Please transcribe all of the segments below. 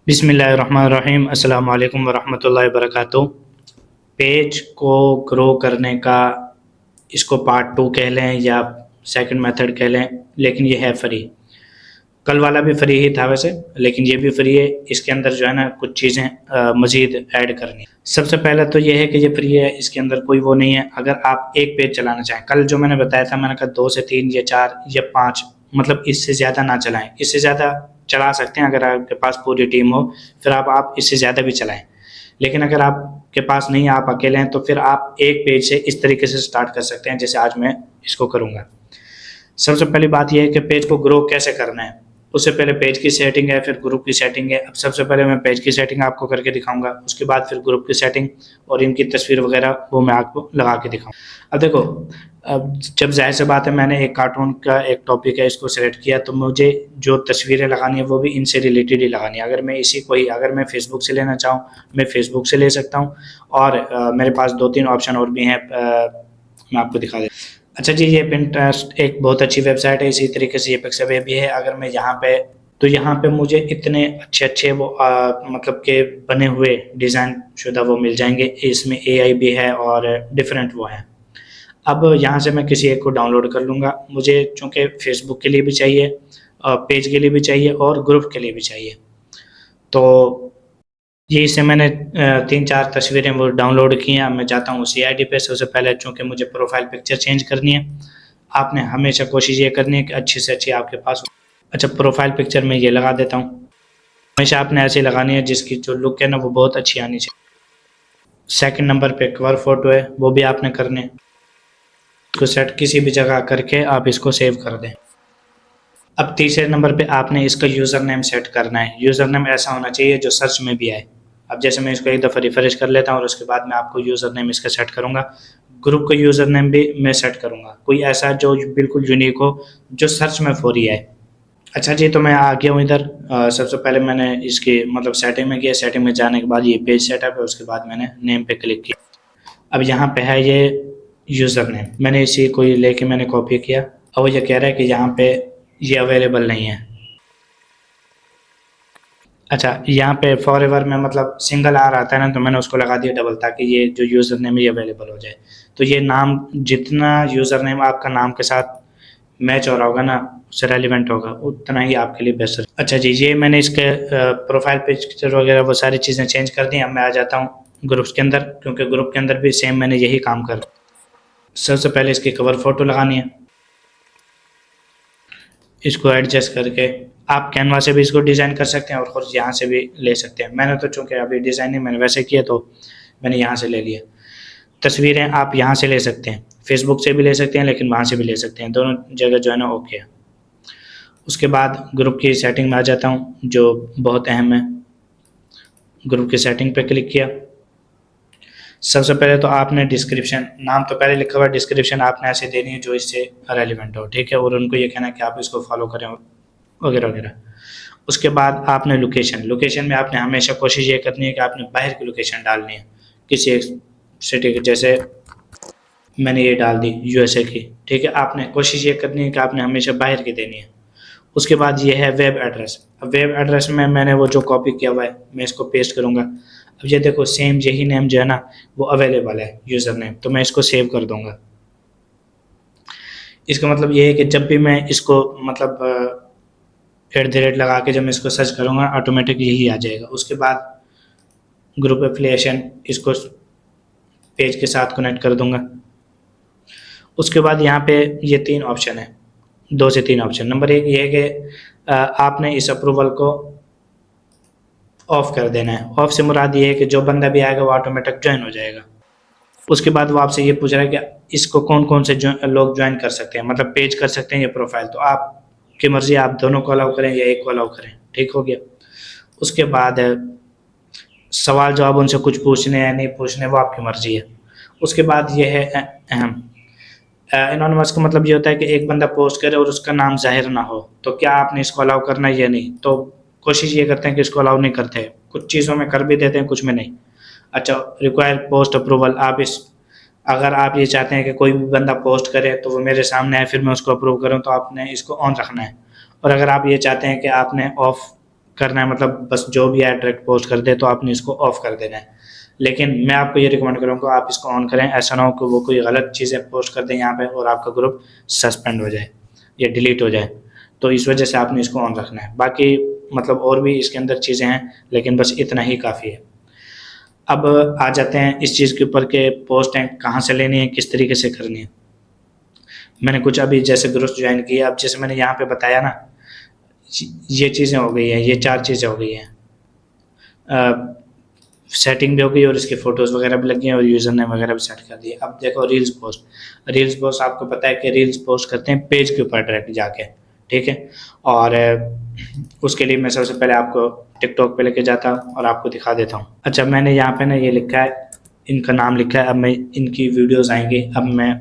बिस्मिल्लाहिर्रहमानिर्रहीम अस्सलाम वालेकुम वरहमतुल्लाहि वबरकातुहू। पेज को ग्रो करने का इसको पार्ट 2 कह लें या सेकंड मेथड कह लें, लेकिन ये है फ्री। कल वाला भी फ्री ही था वैसे, लेकिन ये भी फ्री है। इसके अंदर जो है ना कुछ चीज़ें मज़ीद ऐड करनी है। सबसे पहले तो ये है कि ये फ्री है, इसके अंदर कोई वो नहीं है। अगर आप एक पेज चलाना चाहें, कल जो मैंने बताया था, मैंने कहा 2 से 3 या 4 या 5, मतलब इससे ज़्यादा ना चलाएं। इससे ज़्यादा चला सकते हैं अगर आपके पास पूरी टीम हो, फिर आप इससे ज़्यादा भी चलाएं। लेकिन अगर आपके पास नहीं है, आप अकेले हैं, तो फिर आप एक पेज से इस तरीके से स्टार्ट कर सकते हैं जैसे आज मैं इसको करूँगा। सबसे पहली बात यह है कि पेज को ग्रो कैसे करना है। उससे पहले पेज की सेटिंग है, फिर ग्रुप की सेटिंग है। अब सबसे पहले मैं पेज की सेटिंग आपको करके दिखाऊंगा, उसके बाद फिर ग्रुप की सेटिंग और इनकी तस्वीर वगैरह वो मैं आपको लगा के दिखाऊंगा। अब देखो, अब जब जाहिर सी बात है मैंने एक कार्टून का एक टॉपिक है, इसको सेलेक्ट किया, तो मुझे जो तस्वीरें लगानी है वो भी इनसे रिलेटेड ही लगानी है। अगर मैं इसी को ही अगर मैं फेसबुक से लेना चाहूँ, मैं फेसबुक से ले सकता हूँ। और मेरे पास 2-3 ऑप्शन और भी हैं, मैं आपको दिखा देता हूँ। अच्छा जी, ये पिंटरेस्ट एक बहुत अच्छी वेबसाइट है। इसी तरीके से ये पिक्सावे भी है। अगर मैं यहाँ पे, तो यहाँ पे मुझे इतने अच्छे-अच्छे वो मतलब के बने हुए डिज़ाइन शुदा वो मिल जाएँगे। इसमें एआई भी है और डिफरेंट वो हैं। अब यहाँ से मैं किसी एक को डाउनलोड कर लूँगा। मुझे चूँकि फेसबुक के लिए भी चाहिए, पेज के लिए भी चाहिए और ग्रुप के लिए भी चाहिए। तो ये इसे मैंने 3-4 तस्वीरें वो डाउनलोड की हैं। अब मैं जाता हूँ उसी आईडी पे। सबसे पहले चूँकि मुझे प्रोफ़ाइल पिक्चर चेंज करनी है, आपने हमेशा कोशिश ये करनी है कि अच्छी से अच्छी आपके पास हो। अच्छा, प्रोफ़ाइल पिक्चर मैं ये लगा देता हूँ। हमेशा आपने ऐसी लगानी है जिसकी जो लुक है ना वो बहुत अच्छी आनी चाहिए। सेकंड नंबर पे कवर फ़ोटो है, वो भी आपने करने है। इसको सेट किसी भी जगह करके आप इसको सेव कर दें। अब तीसरे नंबर पे आपने इसका यूज़र नेम सेट करना है। यूज़र नेम ऐसा होना चाहिए जो सर्च में भी आए। अब जैसे मैं इसको एक दफ़ा रिफ्रेश कर लेता हूँ और उसके बाद मैं आपको यूज़र नेम इसका सेट करूँगा। ग्रुप का यूज़र नेम भी मैं सेट करूँगा, कोई ऐसा जो बिल्कुल यूनिक हो, जो सर्च में फौरी आए। अच्छा जी, तो मैं आ गया हूँ इधर। सबसे पहले मैंने इसकी मतलब सेटिंग में गया। सेटिंग में जाने के बाद ये पेज सेटअप है, उसके बाद मैंने नेम पे क्लिक किया। अब यहाँ पे है ये यूज़र नेम, मैंने इसी को लेके मैंने कॉपी किया। अब वो ये कह रहा है कि यहाँ पे ये अवेलेबल नहीं है। अच्छा, यहाँ पे फॉरएवर में मतलब सिंगल आ रहा था ना, तो मैंने उसको लगा दिया डबल, ताकि ये जो यूज़र नेम है ये अवेलेबल हो जाए। तो ये नाम, जितना यूज़र नेम आपका नाम के साथ मैच हो रहा होगा ना, उससे रेलिवेंट होगा, उतना ही आपके लिए बेस्ट है। अच्छा जी, ये मैंने इसके प्रोफाइल पिक्चर वगैरह वो सारी चीज़ें चेंज कर दी। अब मैं आ जाता हूँ ग्रुप्स के अंदर, क्योंकि ग्रुप के अंदर भी सेम मैंने यही काम कर। सबसे पहले इसकी कवर फ़ोटो लगानी है। इसको एडजस्ट करके आप कैनवा से भी इसको डिज़ाइन कर सकते हैं और खुद यहाँ से भी ले सकते हैं। मैंने तो चूँकि अभी डिज़ाइनिंग मैंने वैसे किया, तो मैंने यहाँ से ले लिया। तस्वीरें आप यहाँ से ले सकते हैं, फेसबुक से भी ले सकते हैं, लेकिन वहाँ से भी ले सकते हैं। दोनों जगह जो है ना ओके है। उसके बाद ग्रुप की सेटिंग में आ जाता हूँ, जो बहुत अहम है। ग्रुप की सेटिंग पे क्लिक किया। सबसे पहले तो आपने डिस्क्रिप्शन, नाम तो पहले लिखा हुआ है, डिस्क्रिप्शन आपने ऐसे देनी है जो इससे रेलिवेंट हो, ठीक है। और उनको ये कहना है कि आप इसको फॉलो करें वगैरह वगैरह। उसके बाद आपने लोकेशन में आपने हमेशा कोशिश ये करनी है कि आपने बाहर की लोकेशन डालनी है, किसी एक सिटी की। जैसे मैंने ये डाल दी यूएसए की, ठीक है। आपने कोशिश ये करनी है कि आपने हमेशा बाहर की देनी है। उसके बाद ये है वेब एड्रेस। अब वेब एड्रेस में मैंने वो जो कॉपी किया हुआ है मैं इसको पेस्ट करूँगा। अब ये देखो, सेम यही नेम जो है ना वो अवेलेबल है यूज़र नेम, तो मैं इसको सेव कर दूँगा। इसका मतलब ये है कि जब भी मैं इसको मतलब @ लगा के जब मैं इसको सर्च करूँगा, ऑटोमेटिक यही आ जाएगा। उसके बाद ग्रुप एफिलिएशन, इसको पेज के साथ कनेक्ट कर दूँगा। उसके बाद यहाँ पे ये 3 ऑप्शन है, 2 से 3 ऑप्शन। नंबर 1 ये है कि आपने इस अप्रूवल को ऑफ कर देना है। ऑफ से मुराद ये है कि जो बंदा भी आएगा वो ऑटोमेटिक ज्वाइन हो जाएगा। उसके बाद वो आपसे ये पूछ रहा है कि इसको कौन-कौन से लोग ज्वाइन कर सकते हैं, मतलब पेज कर सकते हैं या प्रोफाइल। तो आपकी मर्ज़ी, आप दोनों को अलाउ करें या एक को अलाउ करें, ठीक हो गया। उसके बाद सवाल जवाब उनसे कुछ पूछने या नहीं पूछने, वो आपकी मर्ज़ी है। उसके बाद ये है अहम, एनोनिमस का मतलब ये होता है कि एक बंदा पोस्ट करे और उसका नाम ज़ाहिर ना हो, तो क्या आपने इसको अलाउ करना है या नहीं। तो कोशिश ये करते हैं कि इसको अलाउ नहीं करते हैं, कुछ चीज़ों में कर भी देते हैं, कुछ में नहीं। अच्छा, रिक्वायर पोस्ट अप्रूवल, आप इस, अगर आप ये चाहते हैं कि कोई भी बंदा पोस्ट करे तो वो मेरे सामने आए फिर मैं उसको अप्रूव करूँ, तो आपने इसको ऑन रखना है। और अगर आप ये चाहते हैं कि आपने ऑफ करना है, मतलब बस जो भी है डायरेक्ट पोस्ट कर दे, तो आपने इसको ऑफ कर देना है। लेकिन मैं आपको ये रिकमेंड करूँगा आप इसको ऑन करें, ऐसा ना हो कि वो कोई गलत चीज़ें पोस्ट कर दें यहाँ पे और आपका ग्रुप सस्पेंड हो जाए या डिलीट हो जाए। तो इस वजह से आपने इसको ऑन रखना है। बाकी मतलब और भी इसके अंदर चीज़ें हैं, लेकिन बस इतना ही काफ़ी है। अब आ जाते हैं इस चीज़ के ऊपर के पोस्टें कहाँ से लेनी है, किस तरीके से करनी है। मैंने कुछ अभी जैसे ग्रुप ज्वाइन किया, अब जैसे मैंने यहाँ पे बताया ना, ये चीज़ें हो गई हैं, ये 4 चीज़ें हो गई हैं। सेटिंग भी हो गई और इसकी फ़ोटोज़ वगैरह भी लगी हैं और यूज़र नेम वगैरह भी सेट कर दिए। अब देखो रील्स पोस्ट आपको पता है कि रील्स पोस्ट करते हैं पेज के ऊपर डायरेक्ट जाके, ठीक है। और उसके लिए मैं सबसे पहले आपको टिकटॉक पे लेके जाता हूँ और आपको दिखा देता हूँ। अच्छा, मैंने यहाँ पे ना ये लिखा है, इनका नाम लिखा है। अब मैं इनकी वीडियोज़ आएंगी, अब मैं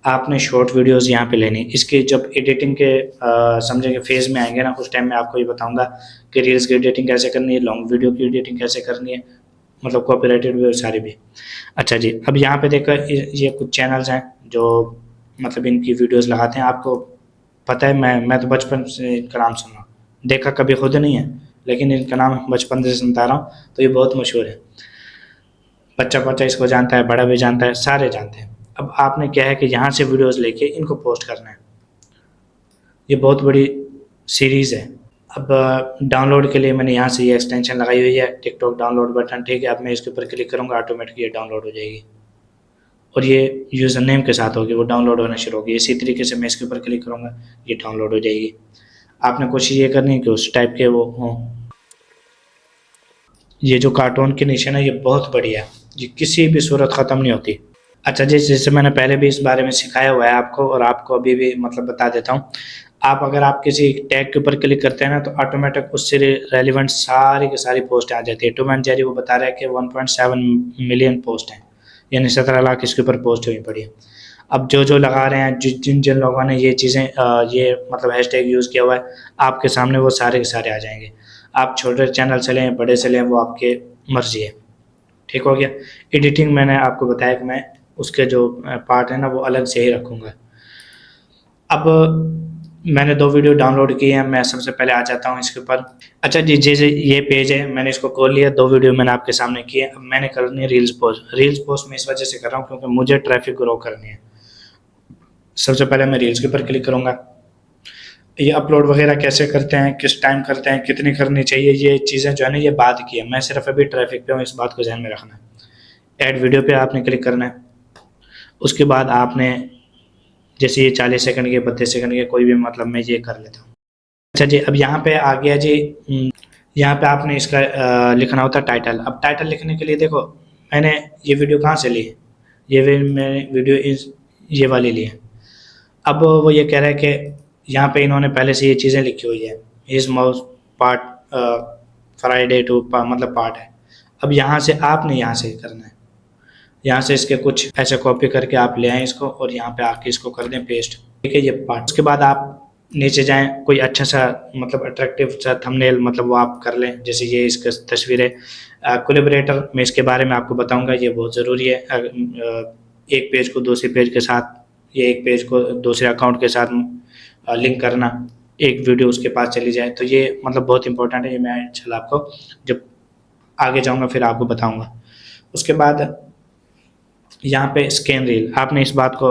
आपने शॉर्ट वीडियोज़ यहाँ पे लेनी। इसकी जब एडिटिंग के समझेंगे फेज़ में आएंगे ना, उस टाइम मैं आपको ये बताऊँगा कि रील्स की एडिटिंग कैसे करनी है, लॉन्ग वीडियो की एडिटिंग कैसे करनी है, मतलब कॉपीराइटेड भी और सारी भी। अच्छा जी, अब यहाँ पे देखो ये कुछ चैनल्स हैं जो मतलब इनकी वीडियोज़ लगाते हैं। आपको पता है मैं तो बचपन से इनका नाम सुना हूँ, देखा कभी खुद नहीं है, लेकिन इनका नाम बचपन से सुनता रहा हूँ, तो ये बहुत मशहूर है। बच्चा इसको जानता है, बड़ा भी जानता है, सारे जानते हैं। अब आपने क्या है कि यहाँ से वीडियोज़ लेके इनको पोस्ट करना है। ये बहुत बड़ी सीरीज़ है। अब डाउनलोड के लिए मैंने यहाँ से ये एक्सटेंशन लगाई हुई है, टिकटॉक डाउनलोड बटन, ठीक है। अब मैं इसके ऊपर क्लिक करूँगा, ऑटोमेटिक ये डाउनलोड हो जाएगी और ये यूज़र नेम के साथ होगी, वो डाउनलोड होना शुरू होगी। इसी तरीके से मैं इसके ऊपर क्लिक करूँगा, ये डाउनलोड हो जाएगी। आपने कोशिश ये करनी है कि उस टाइप के वो हों। ये जो कार्टून के नीचे ना, ये बहुत बढ़िया है, ये किसी भी सूरत ख़त्म नहीं होती। अच्छा जी, जैसे मैंने पहले भी इस बारे में सिखाया हुआ है आपको और आपको अभी भी मतलब बता देता हूँ। अगर आप किसी टैग के ऊपर क्लिक करते हैं ना, तो ऑटोमेटिक उससे रेलिवेंट सारी की सारी पोस्ट आ जाती है। टॉम एंड जेरी वो बता रहा है कि 1.7 मिलियन पोस्ट हैं, यानी 17 लाख इसके ऊपर पोस्ट हुई पड़ी है। अब जो लगा रहे हैं, जिन लोगों ने ये चीज़ें ये मतलब हैशटैग यूज़ किया हुआ है, आपके सामने वो सारे के सारे आ जाएंगे। आप छोटे चैनल से लें, बड़े से लें, वो आपके मर्जी है। ठीक हो गया। एडिटिंग मैंने आपको बताया कि मैं उसके जो पार्ट है ना, वो अलग से ही रखूँगा। अब मैंने 2 वीडियो डाउनलोड किए हैं, मैं सबसे पहले आ जाता हूँ इसके ऊपर। अच्छा जी, जैसे ये पेज है, मैंने इसको खोल लिया, 2 वीडियो मैंने आपके सामने किए। अब मैंने करनी है रील्स पोस्ट मैं इस वजह से कर रहा हूँ क्योंकि मुझे ट्रैफिक ग्रो करनी है। सबसे पहले मैं रील्स के ऊपर क्लिक करूँगा। ये अपलोड वगैरह कैसे करते हैं, किस टाइम करते हैं, कितनी करनी चाहिए, ये चीज़ें जो है ना, ये बाद की है। मैं सिर्फ अभी ट्रैफिक पे हूँ, इस बात को ध्यान में रखना है। ऐड वीडियो पे आपने क्लिक करना है। उसके बाद आपने जैसे ये 40 सेकंड के, 32 सेकंड के, कोई भी मतलब मैं ये कर लेता हूँ। अच्छा जी, अब यहाँ पे आ गया जी, यहाँ पे आपने इसका लिखना होता है टाइटल। अब टाइटल लिखने के लिए देखो, मैंने ये वीडियो कहाँ से ली है, मैंने वीडियो ये वाली ली है। अब वो ये कह रहा है कि यहाँ पे इन्होंने पहले से ये चीज़ें लिखी हुई है, इस माउस पार्ट फ्राइडे टू मतलब पार्ट है। अब यहाँ से आपने यहाँ से करना है, यहाँ से इसके कुछ ऐसे कॉपी करके आप ले आएँ इसको और यहाँ पे आके इसको कर दें पेस्ट, ठीक है, ये पार्ट। उसके बाद आप नीचे जाएँ, कोई अच्छा सा मतलब अट्रैक्टिव सा थंबनेल मतलब वो आप कर लें, जैसे ये इसका तस्वीर है। कोलैबोरेटर मैं इसके बारे में आपको बताऊँगा, ये बहुत ज़रूरी है। एक पेज को दूसरे पेज के साथ, या एक पेज को दूसरे अकाउंट के साथ लिंक करना, एक वीडियो उसके पास चली जाए, तो ये मतलब बहुत इंपॉर्टेंट है। ये मैं इंशाल्लाह आपको जब आगे जाऊँगा फिर आपको बताऊँगा। उसके बाद यहाँ पे स्कैन रील, आपने इस बात को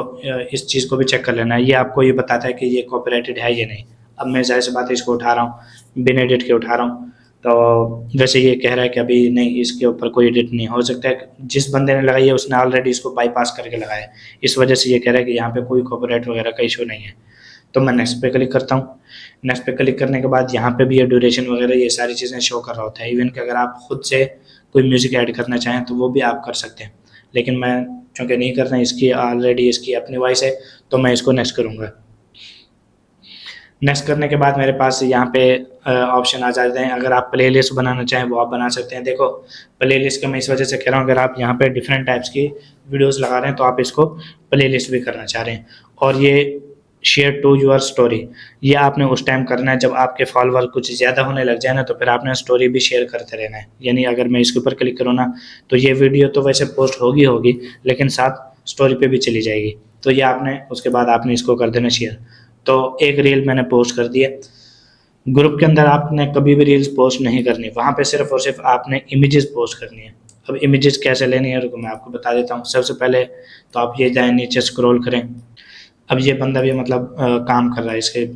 इस चीज़ को भी चेक कर लेना है, ये आपको ये बताता है कि ये कॉपीराइटेड है या नहीं। अब मैं ज़ाहिर सी बात है इसको उठा रहा हूँ, बिना एडिट के उठा रहा हूँ, तो वैसे ये कह रहा है कि अभी नहीं, इसके ऊपर कोई एडिट नहीं हो सकता है। जिस बंदे ने लगाई है उसने ऑलरेडी इसको बाईपास करके लगाया है, इस वजह से ये कह रहा है कि यहाँ पे कोई कॉपीराइट वगैरह का इशू नहीं है। तो मैं नेक्स्ट पे क्लिक करता हूँ। नेक्स्ट पे क्लिक करने के बाद यहाँ पे भी ये ड्यूरेशन वगैरह ये सारी चीज़ें शो कर रहा होता है। इवन कि अगर आप खुद से कोई म्यूज़िक ऐड करना चाहें तो वो भी आप कर सकते हैं, लेकिन मैं चूँकि नहीं करना, इसकी ऑलरेडी इसकी अपनी वॉइस है, तो मैं इसको नेक्स्ट करूँगा। नेक्स्ट करने के बाद मेरे पास यहाँ पे ऑप्शन आ जाते हैं। अगर आप प्लेलिस्ट बनाना चाहें वो आप बना सकते हैं। देखो, प्लेलिस्ट का मैं इस वजह से कह रहा हूँ, अगर आप यहाँ पे डिफरेंट टाइप्स की वीडियोस लगा रहे हैं तो आप इसको प्लेलिस्ट भी करना चाह रहे हैं। और ये शेयर टू योर स्टोरी, ये आपने उस टाइम करना है जब आपके फॉलोअर कुछ ज़्यादा होने लग जाए ना, तो फिर आपने स्टोरी भी शेयर करते रहना है। यानी अगर मैं इसके ऊपर क्लिक करूँ ना, तो ये वीडियो तो वैसे पोस्ट होगी, लेकिन साथ स्टोरी पे भी चली जाएगी। तो ये आपने उसके बाद आपने इसको कर देना शेयर। तो एक रील मैंने पोस्ट कर दिया। ग्रुप के अंदर आपने कभी भी रील्स पोस्ट नहीं करनी, वहाँ पे सिर्फ और सिर्फ आपने इमेजेस पोस्ट करनी है। अब इमेजेस कैसे लेनी है रुको मैं आपको बता देता हूँ। सबसे पहले तो आप ये जाएँ नीचे स्क्रॉल करें। अब ये बंदा भी मतलब काम कर रहा है इसके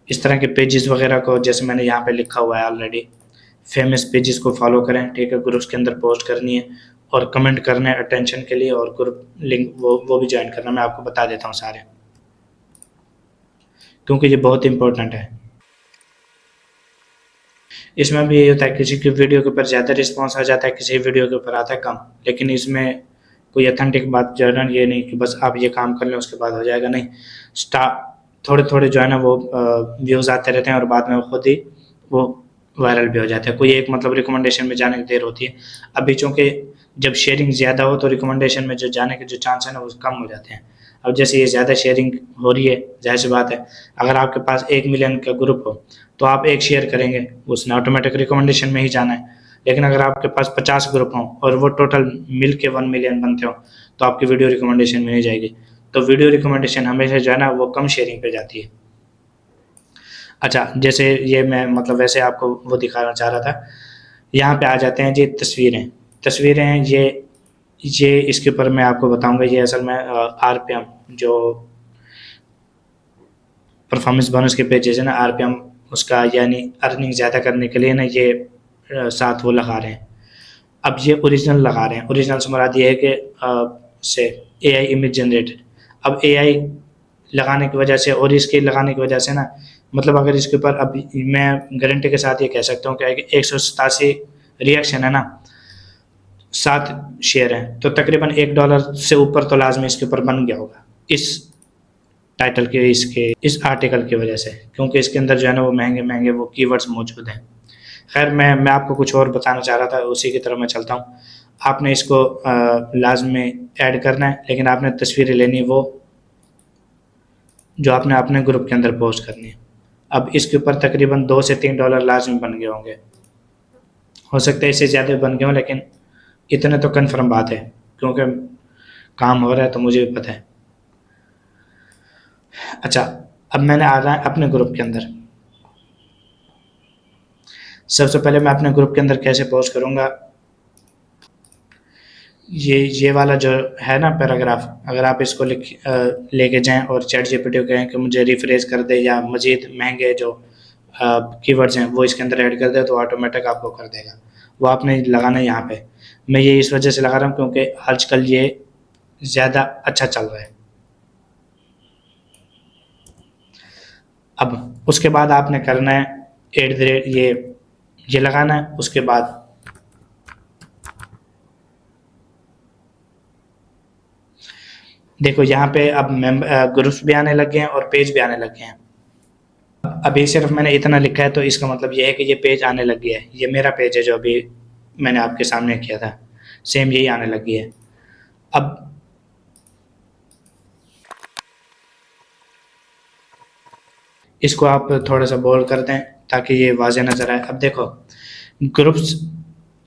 इस तरह के पेजेस वगैरह को, जैसे मैंने यहाँ पे लिखा हुआ है ऑलरेडी, फेमस पेजेस को फॉलो करें, ठीक है। ग्रुप्स के अंदर पोस्ट करनी है और कमेंट करने हैं अटेंशन के लिए, और ग्रुप लिंक वो भी ज्वाइन करना। मैं आपको बता देता हूँ सारे, क्योंकि ये बहुत इंपॉर्टेंट है। इसमें भी ये होता है किसी की वीडियो के ऊपर ज़्यादा रिस्पॉन्स आ जाता है, किसी वीडियो के ऊपर आता है कम, लेकिन इसमें कोई अथेंटिक बात जो है ना, ये नहीं कि बस आप ये काम कर लें उसके बाद हो जाएगा, नहीं। स्टा थोड़े थोड़े जो है ना वो व्यूज़ आते रहते हैं और बाद में वो खुद ही वो वायरल भी हो जाता है। कोई एक मतलब रिकमेंडेशन में जाने की देर होती है। अभी चूँकि जब शेयरिंग ज़्यादा हो तो रिकमेंडेशन में जो जाने के जो चांस है ना वो कम हो जाते हैं। अब जैसे ये ज़्यादा शेयरिंग हो रही है, जाहिर सी बात है, अगर आपके पास 1 मिलियन का ग्रुप हो तो आप एक शेयर करेंगे, उसने ऑटोमेटिक रिकमेंडेशन में ही जाना है। लेकिन अगर आपके पास 50 ग्रुप हों और वो टोटल मिल के 1 मिलियन बनते हों तो आपकी वीडियो रिकमेंडेशन में नहीं जाएगी। तो वीडियो रिकमेंडेशन हमेशा जो है ना वो कम शेयरिंग पे जाती है। अच्छा, जैसे ये मैं मतलब वैसे आपको वो दिखाना चाह रहा था। यहाँ पे आ जाते हैं जी तस्वीरें। तस्वीरें ये इसके ऊपर मैं आपको बताऊँगा। ये असल में आरपीएम जो परफॉर्मेंस बोनस के पेजेस है ना, आरपीएम उसका यानी अर्निंग ज़्यादा करने के लिए ना ये साथ वो लगा रहे हैं। अब ये ओरिजिनल लगा रहे हैं। ओरिजिनल से मुराद ये है कि से एआई इमेज जनरेटेड। अब एआई लगाने की वजह से और इसके लगाने की वजह से ना, मतलब अगर इसके ऊपर अब मैं गारंटी के साथ ये कह सकता हूँ कि 187 रिएक्शन है ना, 7 शेयर हैं, तो तकरीबन $1 से ऊपर तो लाजमी इसके ऊपर बन गया होगा इस टाइटल के इस आर्टिकल की वजह से, क्योंकि इसके अंदर जो है ना वो महंगे महंगे वो कीवर्ड्स मौजूद हैं। खैर मैं आपको कुछ और बताना चाह रहा था, उसी की तरफ मैं चलता हूँ। आपने इसको लाजमी ऐड करना है, लेकिन आपने तस्वीरें लेनी वो जो आपने अपने ग्रुप के अंदर पोस्ट करनी है। अब इसके ऊपर तकरीबन $2 से $3 लाजमी बन गए होंगे, हो सकता है इससे ज़्यादा बन गए हों, लेकिन इतने तो कन्फर्म बात है क्योंकि काम हो रहा है तो मुझे भी पता है। अच्छा, अब मैंने आ रहा है अपने ग्रुप के अंदर। सबसे पहले मैं अपने ग्रुप के अंदर कैसे पोस्ट करूँगा, ये वाला जो है ना पैराग्राफ, अगर आप इसको लेके जाएं और चैट जीपीटी को कहें कि मुझे रिफ्रेश कर दे या मज़ीद महंगे जो कीवर्ड्स हैं वो इसके अंदर ऐड कर दे, तो ऑटोमेटिक आपको कर देगा। वो आपने लगाना है यहाँ पे। मैं ये इस वजह से लगा रहा हूँ क्योंकि आजकल ये ज़्यादा अच्छा चल रहा है। अब उसके बाद आपने करना है @ ये लगाना है। उसके बाद देखो यहाँ पे अब ग्रुप्स भी आने लग गए हैं और पेज भी आने लग गए हैं। अभी सिर्फ मैंने इतना लिखा है तो इसका मतलब ये है कि ये पेज आने लग गया है। ये मेरा पेज है जो अभी मैंने आपके सामने किया था, सेम यही आने लग गया है। अब इसको आप थोड़ा सा बोल्ड कर दें ताकि ये वाज़ेह नज़र आए। अब देखो ग्रुप्स,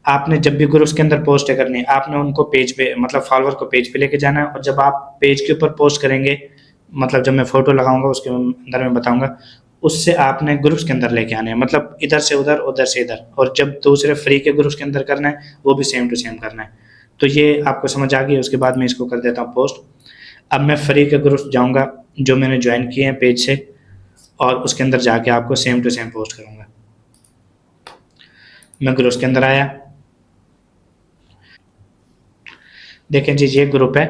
आपने जब भी ग्रुप्स के अंदर पोस्ट करनी है आपने उनको पेज पे मतलब फॉलोअर को पेज पे लेके जाना है, और जब आप पेज के ऊपर पोस्ट करेंगे, मतलब जब मैं फ़ोटो लगाऊंगा उसके अंदर मैं बताऊंगा, उससे आपने ग्रुप्स के अंदर लेके आने हैं, मतलब इधर से उधर उधर से इधर। और जब दूसरे फ्री के ग्रुप्स के अंदर करना है वो भी सेम टू सेम करना है। तो ये आपको समझ आ गई। उसके बाद मैं इसको कर देता हूँ पोस्ट। अब मैं फ्री के ग्रुप्स जाऊँगा जो मैंने ज्वाइन किए हैं पेज से, और उसके अंदर जाके आपको सेम टू सेम पोस्ट करूँगा। मैं ग्रुप्स के अंदर आया, देखें जी ये ग्रुप है,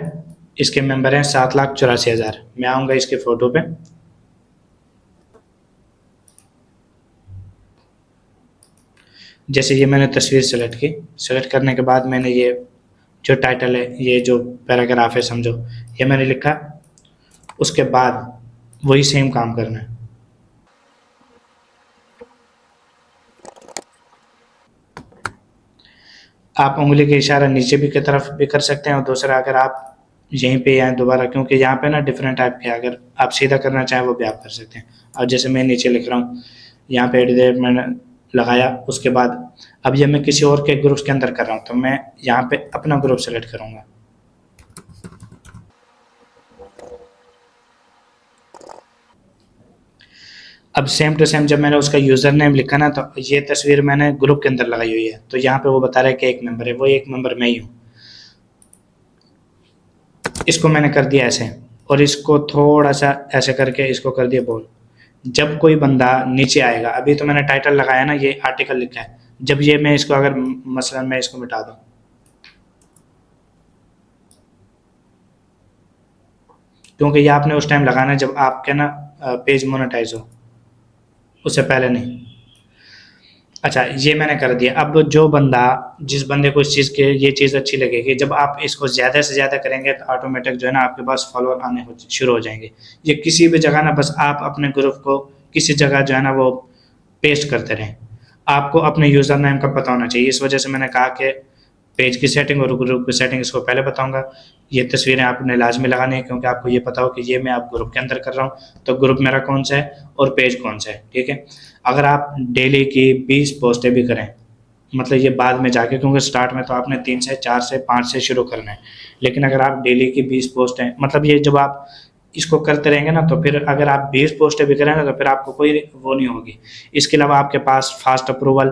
इसके मेंबर हैं 7,84,000। मैं आऊँगा इसके फ़ोटो पे, जैसे ये मैंने तस्वीर सेलेक्ट की। सेलेक्ट करने के बाद मैंने ये जो टाइटल है, ये जो पैराग्राफ है समझो, ये मैंने लिखा। उसके बाद वही सेम काम करना है। आप उंगली के इशारा नीचे भी की तरफ भी कर सकते हैं, और दूसरा अगर आप यहीं पे आए दोबारा, क्योंकि यहाँ पे ना डिफरेंट टाइप के, अगर आप सीधा करना चाहें वो भी आप कर सकते हैं। और जैसे मैं नीचे लिख रहा हूँ, यहाँ पे @ मैंने लगाया। उसके बाद अब ये मैं किसी और के ग्रुप्स के अंदर कर रहा हूँ तो मैं यहाँ पे अपना ग्रुप सेलेक्ट करूँगा। अब सेम टू सेम जब मैंने उसका यूज़र नेम लिखा ना, तो ये तस्वीर मैंने ग्रुप के अंदर लगाई हुई है, तो यहाँ पे वो बता रहा है कि एक मेंबर है, वो एक मेंबर मैं ही हूँ। इसको मैंने कर दिया ऐसे, और इसको थोड़ा सा ऐसे करके इसको कर दिया बोल। जब कोई बंदा नीचे आएगा, अभी तो मैंने टाइटल लगाया ना, ये आर्टिकल लिखा है, जब ये मैं इसको अगर मसलन मैं इसको मिटा दूँ, क्योंकि ये आपने उस टाइम लगाना है जब आपके ना पेज मोनेटाइज हो, उससे पहले नहीं। अच्छा, ये मैंने कर दिया। अब जो बंदा, जिस बंदे को इस चीज़ के ये चीज़ अच्छी लगेगी, जब आप इसको ज़्यादा से ज़्यादा करेंगे तो ऑटोमेटिक जो है ना आपके पास फॉलोअर आने शुरू हो जाएंगे। ये किसी भी जगह ना, बस आप अपने ग्रुप को किसी जगह जो है ना वो पेस्ट करते रहें। आपको अपने यूज़र नेम का पता होना चाहिए। इस वजह से मैंने कहा कि पेज की सेटिंग और ग्रुप की सेटिंग इसको पहले बताऊंगा। ये तस्वीरें आपने लाजमी लगानी है, क्योंकि आपको ये पता हो कि ये मैं आप ग्रुप के अंदर कर रहा हूँ, तो ग्रुप मेरा कौन सा है और पेज कौन सा है, ठीक है। अगर आप डेली की 20 पोस्टें भी करें, मतलब ये बाद में जाके, क्योंकि स्टार्ट में तो आपने 3 से 4 से 5 से शुरू करना है, लेकिन अगर आप डेली की 20 पोस्टें, मतलब ये जब आप इसको करते रहेंगे ना, तो फिर अगर आप 20 पोस्टें भी करें ना, तो फिर आपको कोई वो नहीं होगी। इसके अलावा आपके पास fast approval,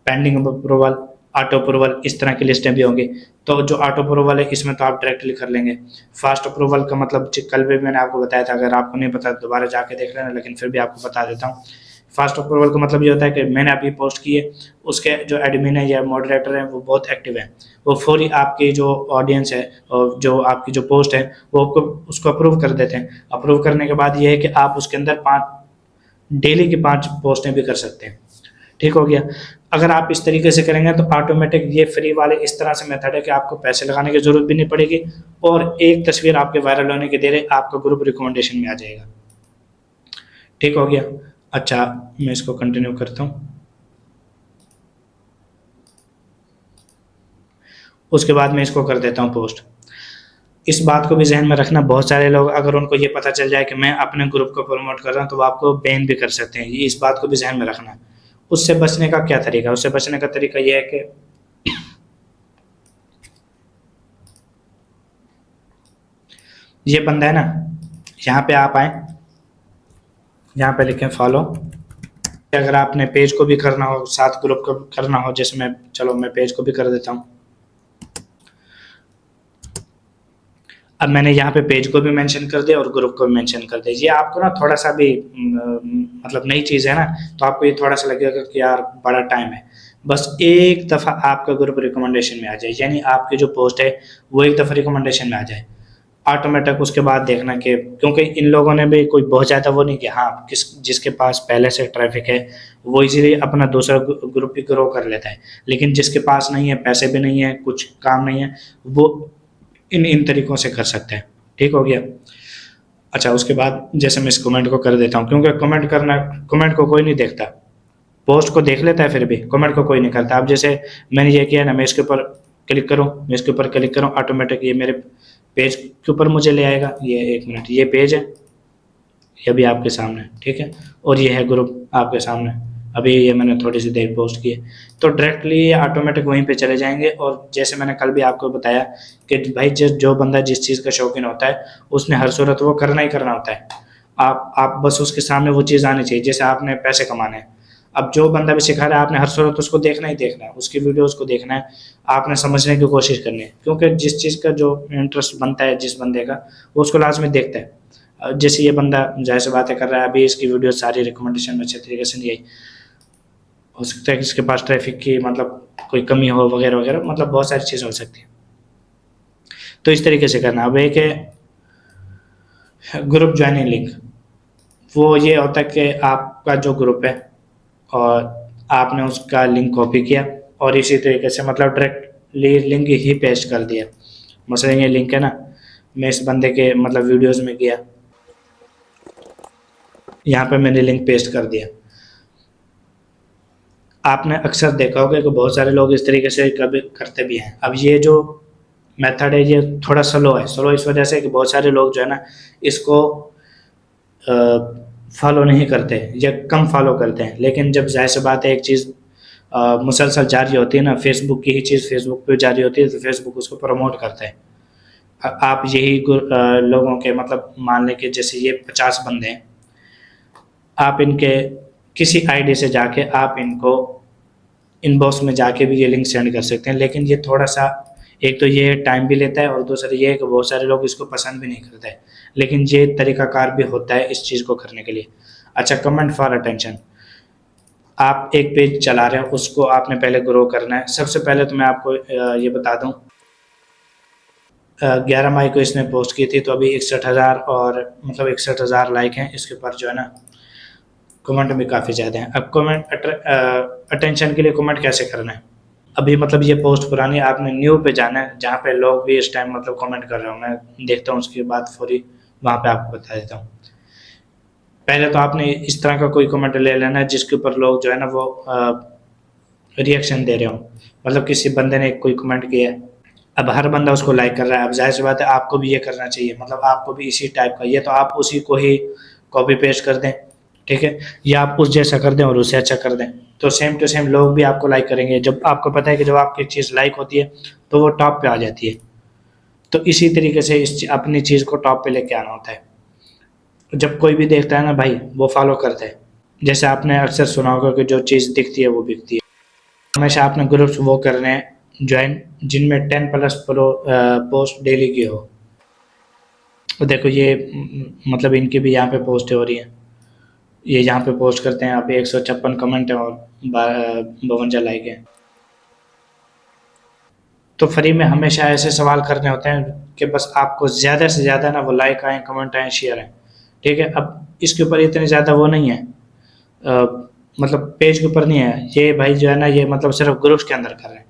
pending approval, auto approval, इस तरह की लिस्टें भी होंगी। तो जो ऑटो अप्रूवल है, इसमें तो आप डायरेक्टली कर लेंगे। फास्ट अप्रूवल का मतलब कल भी मैंने आपको बताया था, अगर आपको नहीं पता दोबारा जाके देख लेना, लेकिन फिर भी आपको बता देता हूँ। फास्ट अप्रूवल का मतलब ये होता है कि मैंने अभी पोस्ट की है, उसके जो एडमिन है या मॉडरेटर है वो बहुत एक्टिव है, वो फौरी आपकी जो ऑडियंस है और जो आपकी जो पोस्ट है वो उसको अप्रूव कर देते हैं। अप्रूव करने के बाद ये है कि आप उसके अंदर 5 डेली की 5 पोस्टें भी कर सकते हैं, ठीक हो गया। अगर आप इस तरीके से करेंगे तो ऑटोमेटिक ये फ्री वाले इस तरह से मेथड है कि आपको पैसे लगाने की जरूरत भी नहीं पड़ेगी, और एक तस्वीर आपके वायरल होने के देर आपका ग्रुप रिकमेंडेशन में आ जाएगा, ठीक हो गया। अच्छा, मैं इसको कंटिन्यू करता हूँ। उसके बाद मैं इसको कर देता हूँ पोस्ट। इस बात को भी जहन में रखना, बहुत सारे लोग अगर उनको ये पता चल जाए कि मैं अपने ग्रुप को प्रमोट कर रहा हूँ, तो वो आपको बैन भी कर सकते हैं। ये इस बात को भी जहन में रखना। उससे बचने का क्या तरीका? उससे बचने का तरीका ये है कि ये बंदा है ना, यहाँ पे आप आए, यहाँ पे लिखें फॉलो। अगर आपने पेज को भी करना हो, साथ ग्रुप को करना हो, जैसे मैं, चलो मैं पेज को भी कर देता हूँ। अब मैंने यहाँ पे पेज को भी मेंशन कर दिया और ग्रुप को भी मेंशन कर दिया। ये आपको ना थोड़ा सा भी मतलब नई चीज़ है ना, तो आपको ये थोड़ा सा लगेगा कि यार बड़ा टाइम है। बस एक दफ़ा आपका ग्रुप रिकमेंडेशन में आ जाए, यानी आपकी जो पोस्ट है वो एक दफ़ा रिकमेंडेशन में आ जाए, ऑटोमेटिक उसके बाद देखना कि, क्योंकि इन लोगों ने भी कोई बहुत ज़्यादा वो नहीं किया, हाँ जिसके पास पहले से ट्रैफिक है वो इजीली अपना दूसरा ग्रुप भी ग्रो कर लेता है, लेकिन जिसके पास नहीं है, पैसे भी नहीं है, कुछ काम नहीं है, वो इन तरीकों से कर सकते हैं, ठीक हो गया। अच्छा, उसके बाद जैसे मैं इस कमेंट को कर देता हूँ, क्योंकि कमेंट को कोई नहीं देखता, पोस्ट को देख लेता है फिर भी कमेंट को कोई नहीं करता। अब जैसे मैंने ये किया ना, मैं इसके ऊपर क्लिक करूँ, मैं इसके ऊपर क्लिक करूँ, ऑटोमेटिक ये मेरे पेज के ऊपर मुझे ले आएगा। ये 1 मिनट, ये पेज है, ये भी आपके सामने, ठीक है, और ये है ग्रुप आपके सामने। अभी ये मैंने थोड़ी सी देर पोस्ट की है, तो डायरेक्टली ये ऑटोमेटिक वहीं पे चले जाएंगे। और जैसे मैंने कल भी आपको बताया कि भाई जो बंदा जिस चीज़ का शौकीन होता है उसने हर सूरत वो करना ही करना होता है। आप बस उसके सामने वो चीज़ आनी चाहिए। जैसे आपने पैसे कमाने हैं, अब जो बंदा भी सिखा रहा है आपने हर सूरत उसको देखना ही देखना है, उसकी वीडियोस को देखना है, आपने समझने की कोशिश करनी है, क्योंकि जिस चीज़ का जो इंटरेस्ट बनता है जिस बंदे का, वो उसको लाजमी देखता है। जैसे ये बंदा जाहिर सी बातें कर रहा है, अभी इसकी वीडियो सारी रिकमेंडेशन में अच्छे तरीके से नहीं आई, हो सकता है कि इसके पास ट्रैफिक की मतलब कोई कमी हो वगैरह वगैरह, मतलब बहुत सारी चीज़ें हो सकती हैं। तो इस तरीके से करना। अब एक है ग्रुप ज्वाइनिंग लिंक, वो ये होता है कि आपका जो ग्रुप है और आपने उसका लिंक कॉपी किया और इसी तरीके से मतलब डायरेक्टली लिंक ही पेस्ट कर दिया। मसलन ये लिंक है ना, मैं इस बंदे के मतलब वीडियोस में गया, यहाँ पे मैंने लिंक पेस्ट कर दिया। आपने अक्सर देखा होगा कि बहुत सारे लोग इस तरीके से कभी करते भी हैं। अब ये जो मेथड है ये थोड़ा स्लो है, स्लो इस वजह से कि बहुत सारे लोग जो है ना इसको फॉलो नहीं करते या कम फॉलो करते हैं। लेकिन जब जाहिर सी बात है एक चीज़ मुसलसल जारी होती है ना, फेसबुक की ही चीज़ फेसबुक पे जारी होती है, तो फेसबुक उसको प्रमोट करता है। आप यही लोगों के मतलब मान लें कि जैसे ये 50 बंदे हैं, आप इनके किसी आईडी से जाके आप इनको इनबॉक्स में जाके भी ये लिंक सेंड कर सकते हैं, लेकिन ये थोड़ा सा, एक तो ये टाइम भी लेता है और दूसरा ये है कि बहुत सारे लोग इसको पसंद भी नहीं करते हैं, लेकिन ये तरीकाकार भी होता है इस चीज़ को करने के लिए। अच्छा, कमेंट फॉर अटेंशन। आप एक पेज चला रहे हैं, उसको आपने पहले ग्रो करना है। सबसे पहले तो मैं आपको ये बता दूं, 11 मई को इसने पोस्ट की थी, तो अभी 61,000 और मतलब 61,000 लाइक हैं इसके ऊपर जो है ना। कमेंट भी काफ़ी ज़्यादा हैं। अब कमेंट अटेंशन के लिए कमेंट कैसे करना है? अभी मतलब ये पोस्ट पुरानी, आपने न्यू पे जाना है जहाँ पे लोग भी इस टाइम मतलब कमेंट कर रहे हो। मैं देखता हूँ उसके बाद फौरी वहाँ पे आपको बता देता हूँ। पहले तो आपने इस तरह का कोई कमेंट ले लेना है जिसके ऊपर लोग जो है ना वो रिएक्शन दे रहे हो। मतलब किसी बंदे ने कोई कमेंट किया है, अब हर बंदा उसको लाइक कर रहा है, अब जाहिर सी बात है आपको भी ये करना चाहिए, मतलब आपको भी इसी टाइप का, ये तो आप उसी को ही कॉपी पेस्ट कर दें, ठीक है, या आप उस जैसा कर दें और उससे अच्छा कर दें, तो सेम टू सेम लोग भी आपको लाइक करेंगे। जब आपको पता है कि जब आपकी चीज़ लाइक होती है तो वो टॉप पे आ जाती है, तो इसी तरीके से अपनी चीज़ को टॉप पे लेके आना होता है। जब कोई भी देखता है ना भाई, वो फॉलो करता है। जैसे आपने अक्सर सुना होगा कि जो चीज़ दिखती है वो बिकती है। हमेशा आपने ग्रुप्स वो करने हैं ज्वाइन जिनमें 10+ पोस्ट डेली की हो। तो देखो ये मतलब इनकी भी यहाँ पे पोस्टें हो रही हैं, ये यहाँ पे पोस्ट करते हैं, यहाँ पे 156 कमेंट है और 52 लाइक है। तो फ्री में हमेशा ऐसे सवाल करने होते हैं कि बस आपको ज़्यादा से ज़्यादा ना वो लाइक आए, कमेंट आए, शेयर आए, ठीक है। अब इसके ऊपर इतने ज़्यादा वो नहीं है, मतलब पेज के ऊपर नहीं है ये भाई, जो है ना ये मतलब सिर्फ ग्रुप्स के अंदर कर रहे हैं।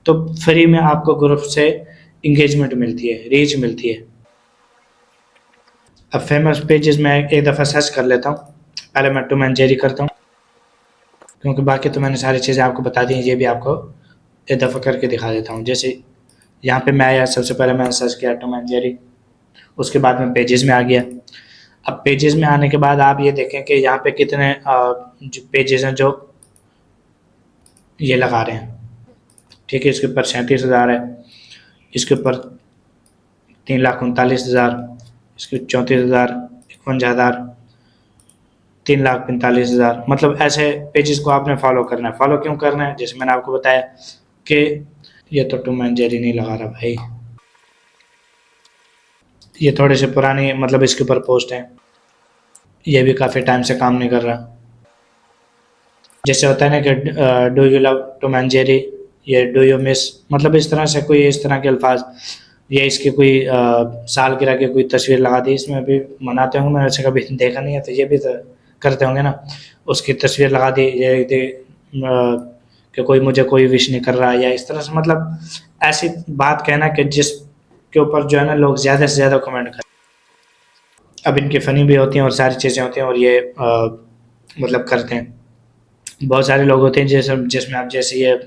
तो फ्री में आपको ग्रुप से इंगेजमेंट मिलती है, रीच मिलती है। अब फेमस पेजेस में एक दफ़ा सर्च कर लेता हूँ, पहले मैं टॉम एंड जेरी करता हूँ, क्योंकि बाकी तो मैंने सारी चीज़ें आपको बता दी, ये भी आपको एक दफ़ा करके दिखा देता हूँ। जैसे यहाँ पे मैं आया, सबसे पहले मैंने सर्च किया टॉम एंड जेरी, उसके बाद मैं पेजेस में आ गया। अब पेजेस में आने के बाद आप ये देखें कि यहाँ पे कितने जो पेजेस हैं जो ये लगा रहे हैं, ठीक है। इसके ऊपर 37,000 है, इसके ऊपर 3,39,000, इसके 34,000, 51,000, 3,45,000। मतलब ऐसे पेजेस को आपने फॉलो करना है। फॉलो क्यों करना है? जैसे मैंने आपको बताया कि ये तो टॉम एंड जेरी नहीं लगा रहा भाई, ये थोड़े से पुराने मतलब इसके ऊपर पोस्ट हैं, ये भी काफ़ी टाइम से काम नहीं कर रहा। जैसे होता है ना कि do you love Tom and Jerry, ये डू यू मिस, मतलब इस तरह से कोई इस तरह के अल्फाज, या इसकी कोई सालगिरह की कोई तस्वीर लगा दी, इसमें भी मनाते होंगे, मैंने ऐसे कभी देखा नहीं है, तो ये भी तो करते होंगे ना, उसकी तस्वीर लगा दी, ये कि कोई मुझे कोई विश नहीं कर रहा, या इस तरह से मतलब ऐसी बात कहना कि जिसके ऊपर जो है ना लोग ज़्यादा से ज़्यादा कमेंट करें। अब इनकी फ़नी भी होती हैं और सारी चीज़ें होती हैं, और ये मतलब करते हैं। बहुत सारे लोग होते हैं जिसमें आप जैसे ये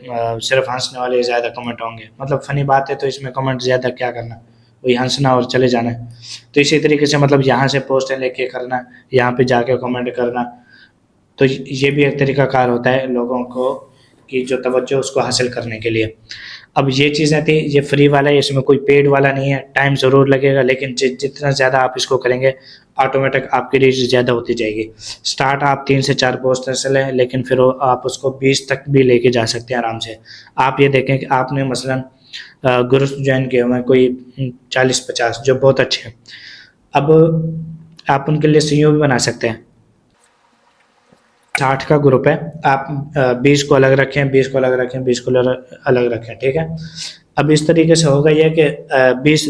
सिर्फ हंसने वाले ज़्यादा कमेंट होंगे, मतलब फ़नी बात है तो इसमें कमेंट ज़्यादा क्या करना, वही हंसना और चले जाना है। तो इसी तरीके से मतलब यहाँ से पोस्टें लेके करना, यहाँ पे जाके कमेंट करना, तो ये भी एक तरीकाकार होता है लोगों को कि जो तवज्जो उसको हासिल करने के लिए। अब ये चीज़ें थी, ये फ्री वाला है, इसमें कोई पेड वाला नहीं है, टाइम ज़रूर लगेगा, लेकिन जितना ज़्यादा आप इसको करेंगे ऑटोमेटिक आपकी रीच ज़्यादा होती जाएगी। स्टार्ट आप 3 से 4 पोस्टर से लें, लेकिन फिर आप उसको 20 तक भी लेके जा सकते हैं आराम से। आप ये देखें कि आपने मसलन ग्रुप ज्वाइन किए हुए हैं कोई 40-50 जो बहुत अच्छे हैं, अब आप उनके लिए सीईओ भी बना सकते हैं। 60 का ग्रुप है, आप 20 को अलग रखें, 20 को अलग रखें, 20 को अलग रखें, ठीक है। अब इस तरीके से होगा ये कि 20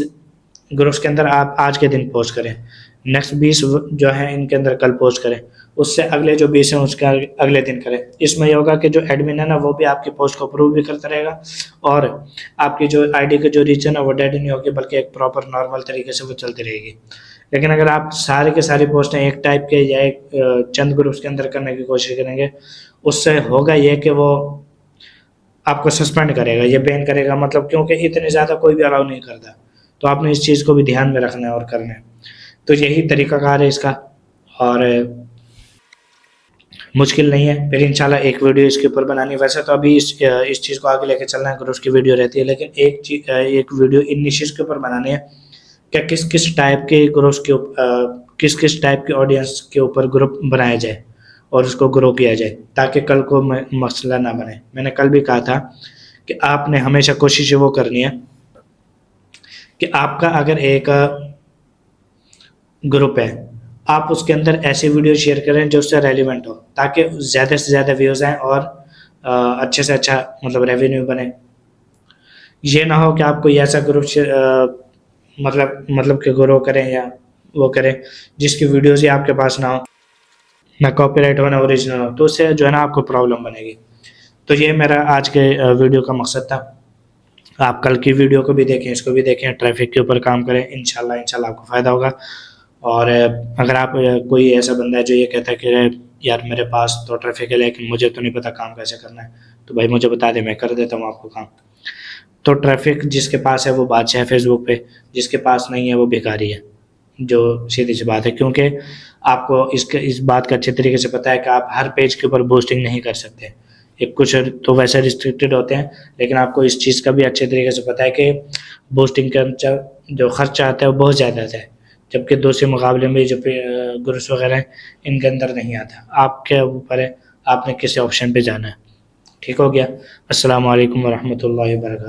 ग्रुप्स के अंदर आप आज के दिन पोस्ट करें, नेक्स्ट 20 जो है इनके अंदर कल पोस्ट करें, उससे अगले जो 20 हैं उसके अगले दिन करें। इसमें ये होगा कि जो एडमिन है ना वो भी आपकी पोस्ट को अप्रूव भी करता रहेगा, और आपकी जो आईडी की जो रीच है ना वो डेड नहीं होगी, बल्कि एक प्रॉपर नॉर्मल तरीके से वो चलती रहेगी। लेकिन अगर आप सारे के सारी पोस्टें एक टाइप के या एक चंद ग्रुप्स के अंदर करने की कोशिश करेंगे, उससे होगा ये कि वो आपको सस्पेंड करेगा, ये बैन करेगा, मतलब क्योंकि इतने ज़्यादा कोई भी अलाउ नहीं करता। तो आपने इस चीज़ को भी ध्यान में रखना है और करना है। तो यही तरीकाकार है इसका, और मुश्किल नहीं है। फिर इंशाल्लाह एक वीडियो इसके ऊपर बनानी। वैसे तो अभी इस चीज़ को आगे लेके चलना है, ग्रुप्स की वीडियो रहती है, लेकिन एक वीडियो इन निशेज़ के ऊपर बनानी है क्या किस किस टाइप के ग्रुप्स के किस किस टाइप के ऑडियंस के ऊपर ग्रुप बनाया जाए। और उसको ग्रो किया जाए, ताकि कल को मसला ना बने। मैंने कल भी कहा था कि आपने हमेशा कोशिश वो करनी है कि आपका अगर एक ग्रुप है, आप उसके अंदर ऐसी वीडियो शेयर करें जो उससे रेलिवेंट हो, ताकि ज़्यादा से ज़्यादा व्यूज़ आएँ और अच्छे से अच्छा मतलब रेवेन्यू बने। ये ना हो कि आप कोई ऐसा ग्रुप मतलब कि ग्रो करें या वो करें जिसकी वीडियोज़ ही आपके पास ना हो, ना कॉपीराइट हो, ना ओरिजिनल हो, तो उससे जो है ना आपको प्रॉब्लम बनेगी। तो ये मेरा आज के वीडियो का मकसद था। आप कल की वीडियो को भी देखें, इसको भी देखें, ट्रैफ़िक के ऊपर काम करें, इंशाल्लाह आपको फ़ायदा होगा। और अगर आप कोई ऐसा बंदा है जो ये कहता है कि यार मेरे पास तो ट्रैफ़िक है लेकिन मुझे तो नहीं पता काम कैसे करना है, तो भाई मुझे बता दें, मैं कर देता हूँ आपको काम। तो ट्रैफ़िक जिसके पास है वो बादशाह है फ़ेसबुक पे, जिसके पास नहीं है वो भिखारी है, जो सीधी-सी बात है। क्योंकि आपको इस बात का अच्छे तरीके से पता है कि आप हर पेज के ऊपर बूस्टिंग नहीं कर सकते। एक कुछ तो वैसे रिस्ट्रिक्टेड होते हैं, लेकिन आपको इस चीज़ का भी अच्छे तरीके से पता है कि बूस्टिंग का जो खर्चा आता है वो बहुत ज़्यादा आता है, जबकि दूसरे मुकाबले में जो ग्रुप्स वगैरह हैं इनके अंदर नहीं आता। आपके ऊपर है, आपने किस ऑप्शन पे जाना है। ठीक हो गया। अस्सलाम वालेकुम वरहमतुल्लाहि वबरकातुहू।